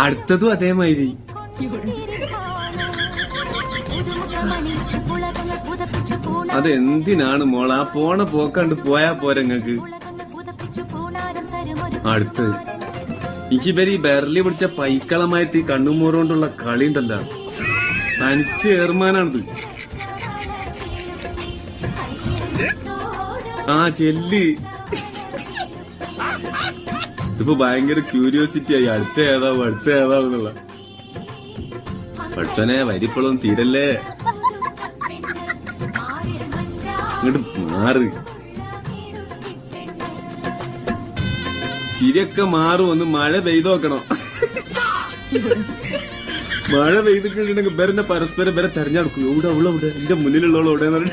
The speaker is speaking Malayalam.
അടുത്തതും അതേമാതിരി. അതെന്തിനാണ് മോളാ പോണ പോക്കണ്ട് പോയാ പോരങ്ങക്ക്. അടുത്ത് ഇച്ചിപരി ബെർലി പിടിച്ച പൈക്കളമായിട്ട് ഈ കണ്ണുമൂറുകൊണ്ടുള്ള കളി ഉണ്ടല്ലോ, തനിച്ച് ഏർമാനാണിത്. ആ ചെല്ല്, ഇതിപ്പോ ഭയങ്കര ക്യൂരിയോസിറ്റി ആയി. അടുത്ത ഏതാവുന്നുള്ള. പഠിച്ചോനെ വരിപ്പളും തീരല്ലേ, ഇങ്ങോട്ട് മാറ്. ചിരിയൊക്കെ മാറും. ഒന്ന് മഴ പെയ്ത് നോക്കണം. മഴ പെയ്തിട്ടുണ്ടെങ്കിൽ ബെറിന്റെ പരസ്പരം ബെറെ തെരഞ്ഞെടുക്കും. എവിടെ എന്റെ മുന്നിലുള്ളവളോ എവിടെ